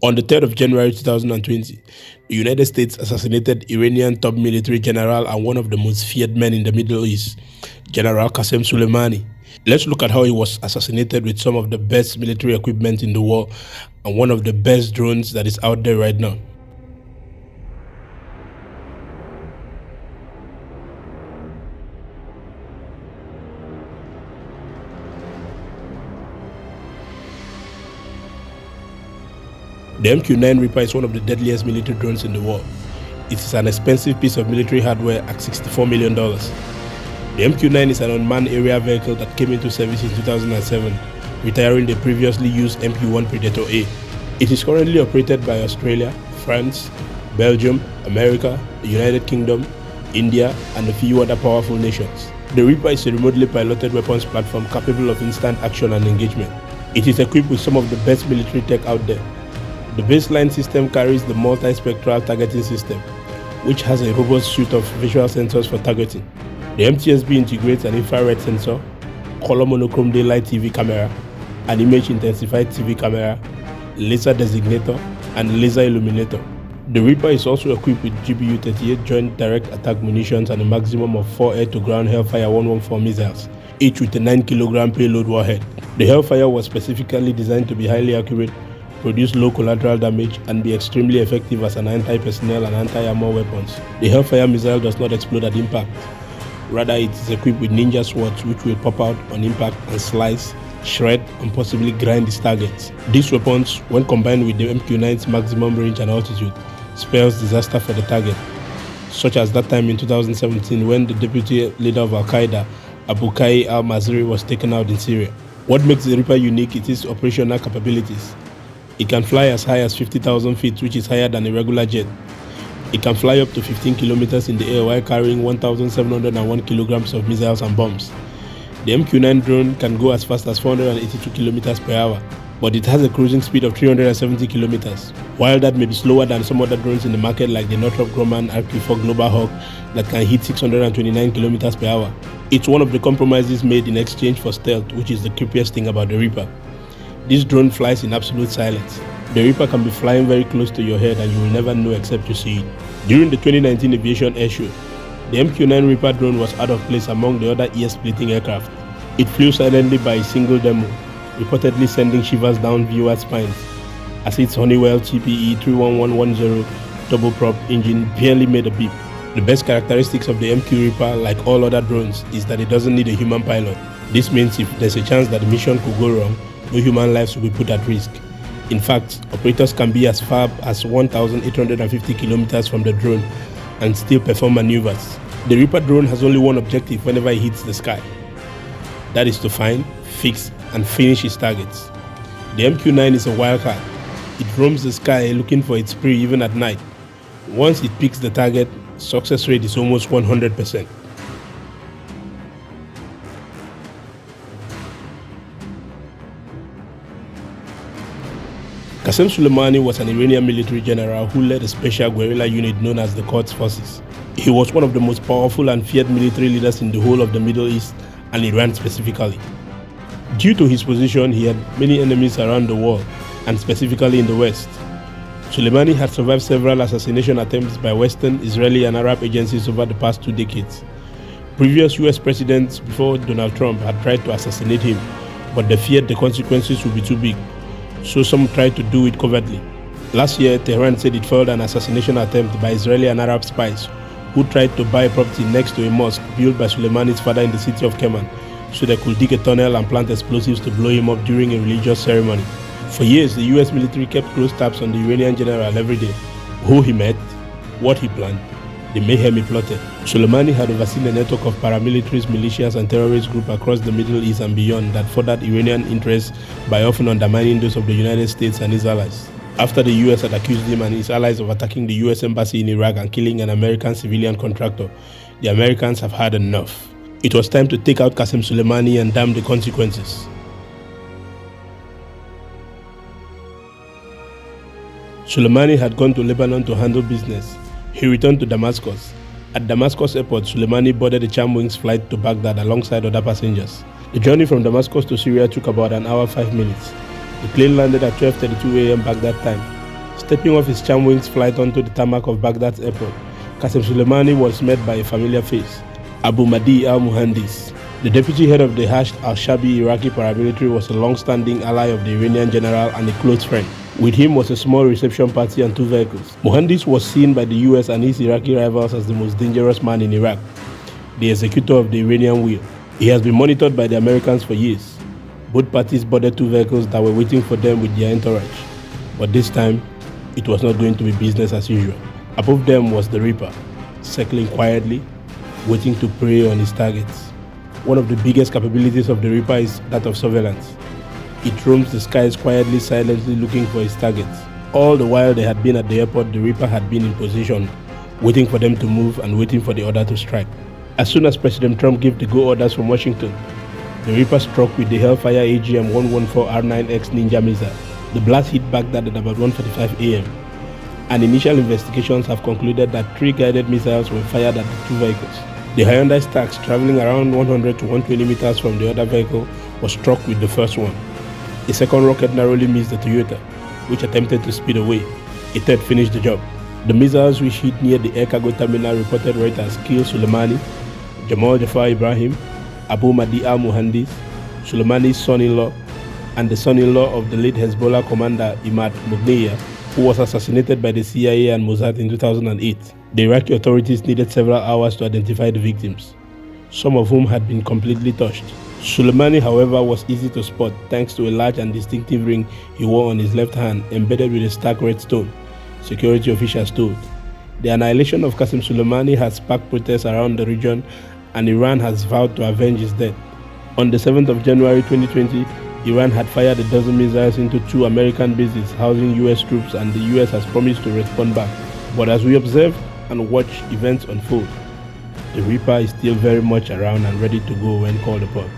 On the 3rd of January 2020, the United States assassinated Iranian top military general and one of the most feared men in the Middle East, General Qasim Suleimani. Let's look at how he was assassinated with some of the best military equipment in the world and one of the best drones that is out there right now. The MQ-9 Reaper is one of the deadliest military drones in the world. It is an expensive piece of military hardware at $64 million. The MQ-9 is an unmanned aerial vehicle that came into service in 2007, retiring the previously used MQ-1 Predator A. It is currently operated by Australia, France, Belgium, America, the United Kingdom, India, and a few other powerful nations. The Reaper is a remotely piloted weapons platform capable of instant action and engagement. It is equipped with some of the best military tech out there. The baseline system carries the multi-spectral targeting system, which has a robust suite of visual sensors for targeting. The MTSB integrates an infrared sensor, color monochrome daylight TV camera, an image intensified TV camera, laser designator, and laser illuminator. The Reaper is also equipped with GBU-38 Joint Direct Attack munitions and a maximum of 4 air-to-ground Hellfire 114 missiles, each with a 9-kilogram payload warhead. The Hellfire was specifically designed to be highly accurate, produce low collateral damage, and be extremely effective as an anti-personnel and anti-armor weapons. The Hellfire missile does not explode at impact. Rather, it is equipped with ninja swords which will pop out on impact and slice, shred, and possibly grind its targets. These weapons, when combined with the MQ-9's maximum range and altitude, spells disaster for the target, such as that time in 2017 when the deputy leader of Al-Qaeda, Abu Qais al-Mazri, was taken out in Syria. What makes the Reaper unique is its operational capabilities. It can fly as high as 50,000 feet, which is higher than a regular jet. It can fly up to 15 kilometers in the air while carrying 1,701 kilograms of missiles and bombs. The MQ-9 drone can go as fast as 482 kilometers per hour, but it has a cruising speed of 370 kilometers. While that may be slower than some other drones in the market like the Northrop Grumman RQ-4 Global Hawk that can hit 629 kilometers per hour, it's one of the compromises made in exchange for stealth, which is the creepiest thing about the Reaper. This drone flies in absolute silence. The Reaper can be flying very close to your head and you will never know except to see it. During the 2019 Aviation Air Show, the MQ-9 Reaper drone was out of place among the other ear-splitting aircraft. It flew silently by a single demo, reportedly sending shivers down viewers' spines, as its Honeywell TPE 31110 turboprop engine barely made a beep. The best characteristics of the MQ Reaper, like all other drones, is that it doesn't need a human pilot. This means if there's a chance that the mission could go wrong, no human lives will be put at risk. In fact, operators can be as far as 1,850 kilometers from the drone and still perform maneuvers. The Reaper drone has only one objective whenever it hits the sky. That is to find, fix, and finish its targets. The MQ-9 is a wildcard. It roams the sky looking for its prey even at night. Once it picks the target, success rate is almost 100%. Qasim Suleimani was an Iranian military general who led a special guerrilla unit known as the Quds forces. He was one of the most powerful and feared military leaders in the whole of the Middle East and Iran specifically. Due to his position, he had many enemies around the world, and specifically in the West. Suleimani had survived several assassination attempts by Western, Israeli, and Arab agencies over the past 2 decades. Previous US presidents before Donald Trump had tried to assassinate him, but they feared the consequences would be too big, so some tried to do it covertly. Last year, Tehran said it failed an assassination attempt by Israeli and Arab spies who tried to buy property next to a mosque built by Suleimani's father in the city of Kerman, so they could dig a tunnel and plant explosives to blow him up during a religious ceremony. For years, the US military kept close tabs on the Iranian general every day, who he met, what he planned, the mayhem he plotted. Suleimani had overseen a network of paramilitaries, militias, and terrorist groups across the Middle East and beyond that furthered Iranian interests by often undermining those of the United States and its allies. After the US had accused him and his allies of attacking the US embassy in Iraq and killing an American civilian contractor, the Americans have had enough. It was time to take out Qasim Suleimani and damn the consequences. Suleimani had gone to Lebanon to handle business. He returned to Damascus. At Damascus airport, Suleimani boarded a Charmwings flight to Baghdad alongside other passengers. The journey from Damascus to Syria took about an hour 5 minutes. The plane landed at 12:32 a.m. Baghdad time. Stepping off his Charmwings flight onto the tarmac of Baghdad's airport, Qasim Suleimani was met by a familiar face, Abu Mahdi al-Muhandis. The deputy head of the Hashd al-Shabi Iraqi paramilitary was a long-standing ally of the Iranian general and a close friend. With him was a small reception party and 2 vehicles. Muhandis was seen by the US and his Iraqi rivals as the most dangerous man in Iraq, the executor of the Iranian will. He has been monitored by the Americans for years. Both parties boarded 2 vehicles that were waiting for them with their entourage. But this time, it was not going to be business as usual. Above them was the Reaper, circling quietly, waiting to prey on his targets. One of the biggest capabilities of the Reaper is that of surveillance. It roams the skies quietly, silently looking for its targets. All the while they had been at the airport, the Reaper had been in position, waiting for them to move and waiting for the order to strike. As soon as President Trump gave the go orders from Washington, the Reaper struck with the Hellfire AGM-114R9X Ninja missile. The blast hit Baghdad at about 1:45 a.m. and initial investigations have concluded that 3 guided missiles were fired at the 2 vehicles. The Hyundai Stax, traveling around 100 to 120 meters from the other vehicle, was struck with the first one. A second rocket narrowly missed the Toyota, which attempted to speed away. A third finished the job. The missiles which hit near the air cargo terminal reported Reuters killed Suleimani, Jamal Jafar Ibrahim, Abu Mahdi al-Muhandis, Suleimani's son-in-law, and the son-in-law of the late Hezbollah commander Imad Mughniya, who was assassinated by the CIA and Mossad in 2008. The Iraqi authorities needed several hours to identify the victims, some of whom had been completely touched. Suleimani, however, was easy to spot thanks to a large and distinctive ring he wore on his left hand embedded with a stark red stone, security officials told. The annihilation of Qasim Suleimani has sparked protests around the region, and Iran has vowed to avenge his death. On the 7th of January 2020, Iran had fired a dozen missiles into 2 American bases housing US troops, and the US has promised to respond back. But as we observe and watch events unfold, the Reaper is still very much around and ready to go when called upon.